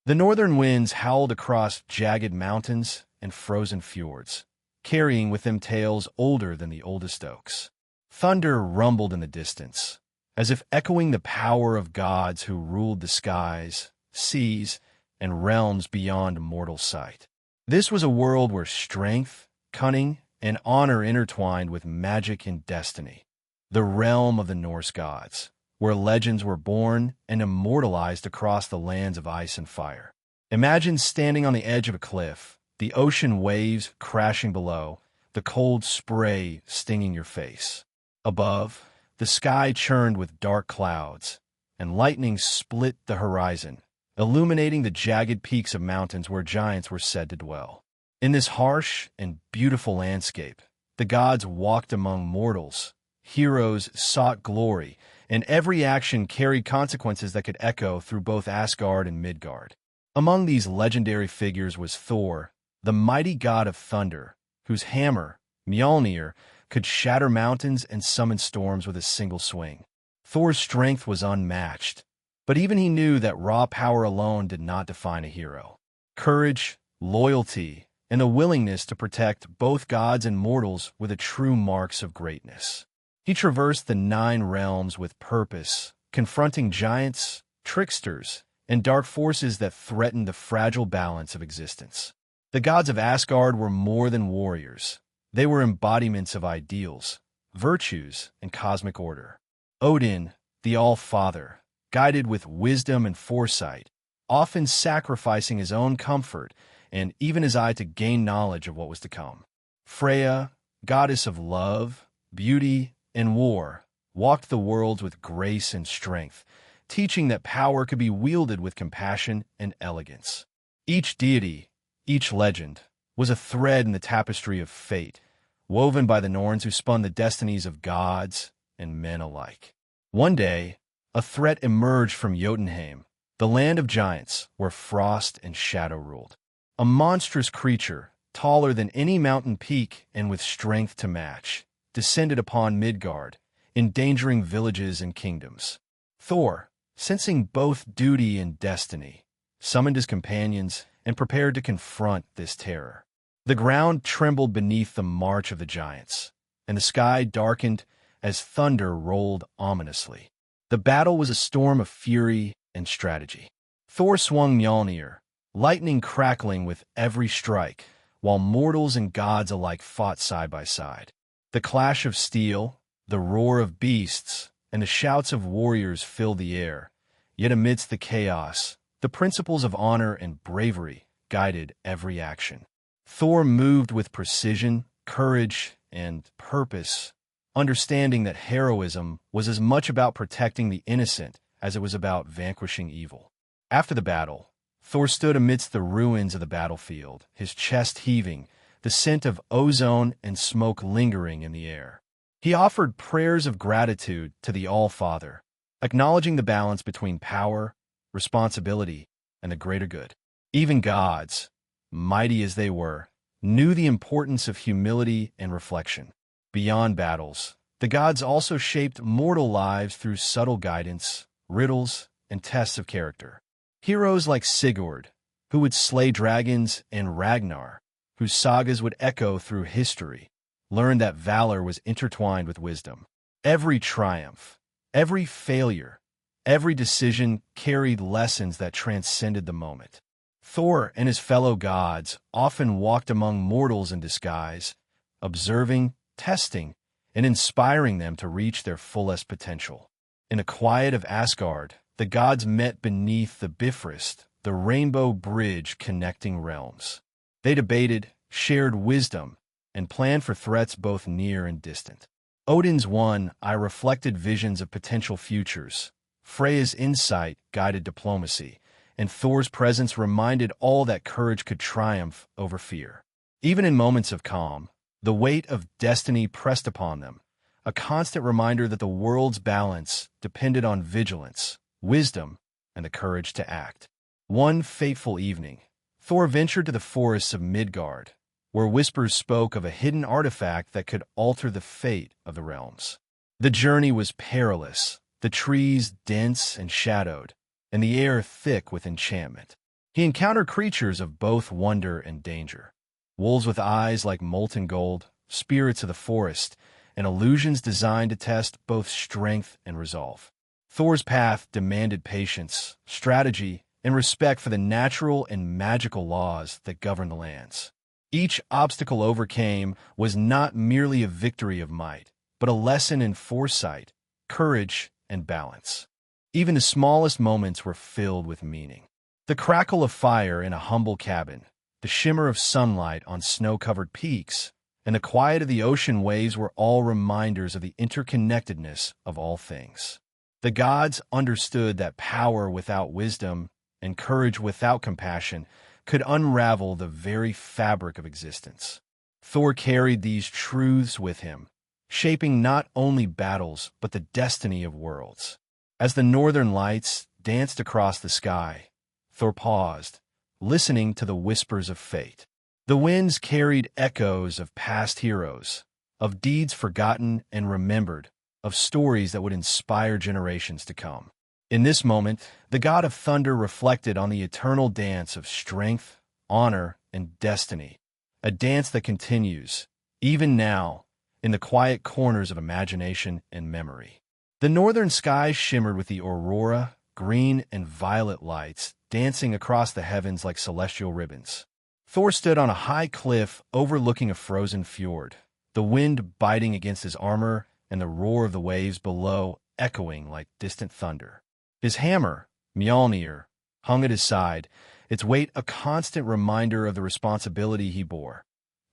The northern winds howled across jagged mountains and frozen fjords, carrying with them tales older than the oldest oaks. Thunder rumbled in the distance, as if echoing the power of gods who ruled the skies, seas, and realms beyond mortal sight. This was a world where strength, cunning, and honor intertwined with magic and destiny. The realm of the Norse gods, where legends were born and immortalized across the lands of ice and fire. Imagine standing on the edge of a cliff, the ocean waves crashing below, the cold spray stinging your face. Above, the sky churned with dark clouds, and lightning split the horizon, illuminating the jagged peaks of mountains where giants were said to dwell. In this harsh and beautiful landscape, the gods walked among mortals, heroes sought glory, and every action carried consequences that could echo through both Asgard and Midgard. Among these legendary figures was Thor, the mighty god of thunder, whose hammer, Mjolnir, could shatter mountains and summon storms with a single swing. Thor's strength was unmatched, but even he knew that raw power alone did not define a hero. Courage, loyalty, and the willingness to protect both gods and mortals were the true marks of greatness. He traversed the 9 realms with purpose, confronting giants, tricksters, and dark forces that threatened the fragile balance of existence. The gods of Asgard were more than warriors. They were embodiments of ideals, virtues, and cosmic order. Odin, the All-Father, guided with wisdom and foresight, often sacrificing his own comfort and even his eye to gain knowledge of what was to come. Freya, goddess of love, beauty, and war, walked the worlds with grace and strength, teaching that power could be wielded with compassion and elegance. Each deity, each legend, was a thread in the tapestry of fate, woven by the Norns who spun the destinies of gods and men alike. One day, a threat emerged from Jotunheim, the land of giants where frost and shadow ruled. A monstrous creature, taller than any mountain peak and with strength to match, descended upon Midgard, endangering villages and kingdoms. Thor, sensing both duty and destiny, summoned his companions and prepared to confront this terror. The ground trembled beneath the march of the giants, and the sky darkened as thunder rolled ominously. The battle was a storm of fury and strategy. Thor swung Mjolnir, lightning crackling with every strike, while mortals and gods alike fought side by side. The clash of steel, the roar of beasts, and the shouts of warriors filled the air, yet amidst the chaos, the principles of honor and bravery guided every action. Thor moved with precision, courage, and purpose, understanding that heroism was as much about protecting the innocent as it was about vanquishing evil. After the battle, Thor stood amidst the ruins of the battlefield, his chest heaving, the scent of ozone and smoke lingering in the air. He offered prayers of gratitude to the All-Father, acknowledging the balance between power, responsibility, and the greater good. Even gods, mighty as they were, knew the importance of humility and reflection. Beyond battles, the gods also shaped mortal lives through subtle guidance, riddles, and tests of character. Heroes like Sigurd, who would slay dragons, and Ragnar, whose sagas would echo through history, learned that valor was intertwined with wisdom. Every triumph, every failure, every decision carried lessons that transcended the moment. Thor and his fellow gods often walked among mortals in disguise, observing, testing, and inspiring them to reach their fullest potential. In the quiet of Asgard, the gods met beneath the Bifrost, the rainbow bridge connecting realms. They debated, shared wisdom, and planned for threats both near and distant. Odin's one-eye reflected visions of potential futures. Freya's insight guided diplomacy, and Thor's presence reminded all that courage could triumph over fear. Even in moments of calm, the weight of destiny pressed upon them, a constant reminder that the world's balance depended on vigilance, wisdom, and the courage to act. One fateful evening, Thor ventured to the forests of Midgard, where whispers spoke of a hidden artifact that could alter the fate of the realms. The journey was perilous, the trees dense and shadowed, and the air thick with enchantment. He encountered creatures of both wonder and danger. Wolves with eyes like molten gold, spirits of the forest, and illusions designed to test both strength and resolve. Thor's path demanded patience, strategy, and respect for the natural and magical laws that govern the lands. Each obstacle overcame was not merely a victory of might, but a lesson in foresight, courage, and balance. Even the smallest moments were filled with meaning. The crackle of fire in a humble cabin, the shimmer of sunlight on snow-covered peaks, and the quiet of the ocean waves were all reminders of the interconnectedness of all things. The gods understood that power without wisdom and courage without compassion could unravel the very fabric of existence. Thor carried these truths with him, shaping not only battles but the destiny of worlds. As the northern lights danced across the sky, Thor paused, listening to the whispers of fate. The winds carried echoes of past heroes, of deeds forgotten and remembered, of stories that would inspire generations to come. In this moment, the god of thunder reflected on the eternal dance of strength, honor, and destiny, a dance that continues, even now, in the quiet corners of imagination and memory. The northern sky shimmered with the aurora, green and violet lights dancing across the heavens like celestial ribbons. Thor stood on a high cliff overlooking a frozen fjord, the wind biting against his armor and the roar of the waves below echoing like distant thunder. His hammer, Mjolnir, hung at his side, its weight a constant reminder of the responsibility he bore,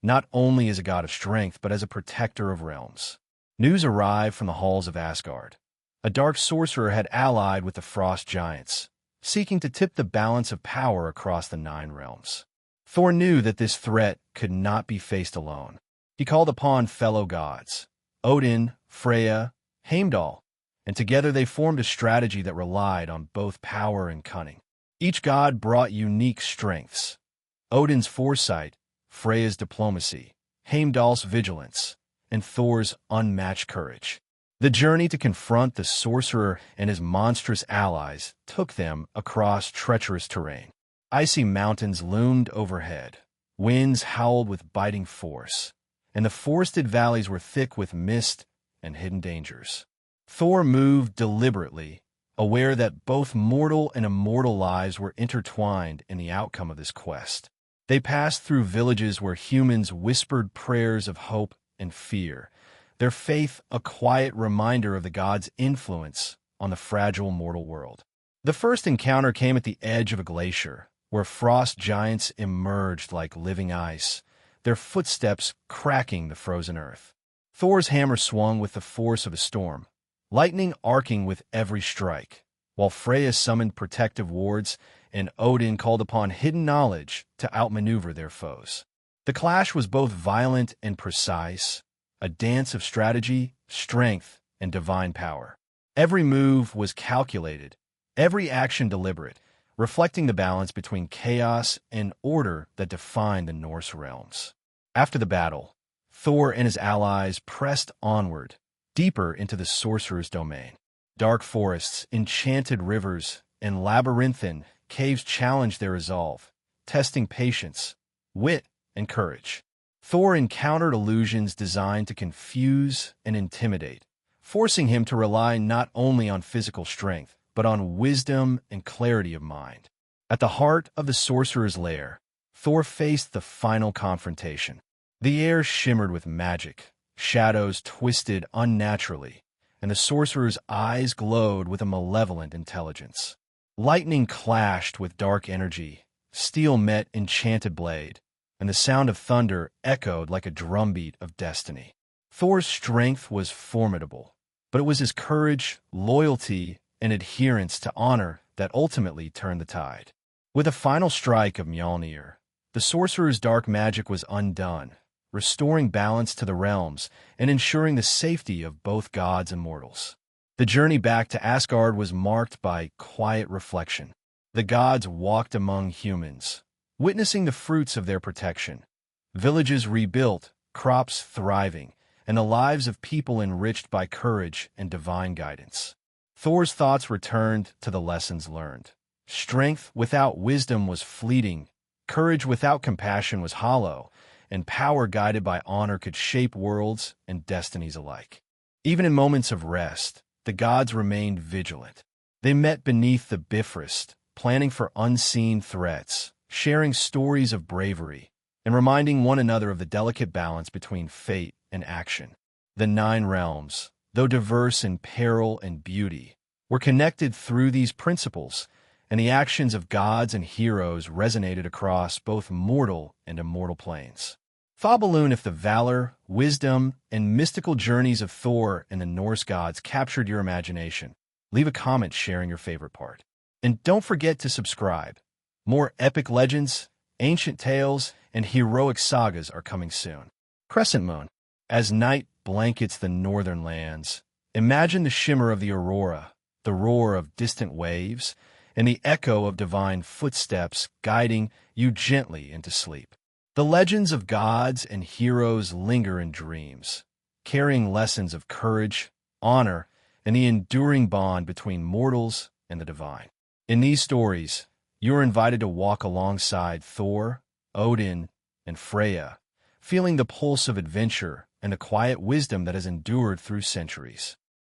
not only as a god of strength but as a protector of realms. News arrived from the halls of Asgard. A dark sorcerer had allied with the frost giants, seeking to tip the balance of power across the 9 realms. Thor knew that this threat could not be faced alone. He called upon fellow gods, Odin, Freya, Heimdall, and together they formed a strategy that relied on both power and cunning. Each god brought unique strengths: Odin's foresight, Freya's diplomacy, Heimdall's vigilance, and Thor's unmatched courage. The journey to confront the sorcerer and his monstrous allies took them across treacherous terrain. Icy mountains loomed overhead, winds howled with biting force, and the forested valleys were thick with mist and hidden dangers. Thor moved deliberately, aware that both mortal and immortal lives were intertwined in the outcome of this quest. They passed through villages where humans whispered prayers of hope and fear, their faith a quiet reminder of the gods' influence on the fragile mortal world. The first encounter came at the edge of a glacier, where frost giants emerged like living ice, their footsteps cracking the frozen earth. Thor's hammer swung with the force of a storm, lightning arcing with every strike, while Freya summoned protective wards and Odin called upon hidden knowledge to outmaneuver their foes. The clash was both violent and precise, a dance of strategy, strength, and divine power. Every move was calculated, every action deliberate, reflecting the balance between chaos and order that defined the Norse realms. After the battle, Thor and his allies pressed onward, deeper into the sorcerer's domain. Dark forests, enchanted rivers, and labyrinthine caves challenged their resolve, testing patience, wit, and courage. Thor encountered illusions designed to confuse and intimidate, forcing him to rely not only on physical strength, but on wisdom and clarity of mind. At the heart of the sorcerer's lair, Thor faced the final confrontation. The air shimmered with magic, shadows twisted unnaturally, and the sorcerer's eyes glowed with a malevolent intelligence. Lightning clashed with dark energy, steel met enchanted blade, and the sound of thunder echoed like a drumbeat of destiny. Thor's strength was formidable, but it was his courage, loyalty, and adherence to honor that ultimately turned the tide. With a final strike of Mjolnir, the sorcerer's dark magic was undone, restoring balance to the realms and ensuring the safety of both gods and mortals. The journey back to Asgard was marked by quiet reflection. The gods walked among humans, witnessing the fruits of their protection. Villages rebuilt, crops thriving, and the lives of people enriched by courage and divine guidance. Thor's thoughts returned to the lessons learned. Strength without wisdom was fleeting, courage without compassion was hollow, and power guided by honor could shape worlds and destinies alike. Even in moments of rest, the gods remained vigilant. They met beneath the Bifrost, planning for unseen threats, sharing stories of bravery, and reminding one another of the delicate balance between fate and action. The 9 realms, though diverse in peril and beauty, were connected through these principles, and the actions of gods and heroes resonated across both mortal and immortal planes. Fabaloon, if the valor, wisdom, and mystical journeys of Thor and the Norse gods captured your imagination. Leave a comment sharing your favorite part. And don't forget to subscribe. More epic legends, ancient tales, and heroic sagas are coming soon. Crescent Moon. As night blankets the northern lands, imagine the shimmer of the aurora, the roar of distant waves, and the echo of divine footsteps guiding you gently into sleep. The legends of gods and heroes linger in dreams, carrying lessons of courage, honor, and the enduring bond between mortals and the divine. In these stories, you are invited to walk alongside Thor, Odin, and Freya, feeling the pulse of adventure and the quiet wisdom that has endured through centuries.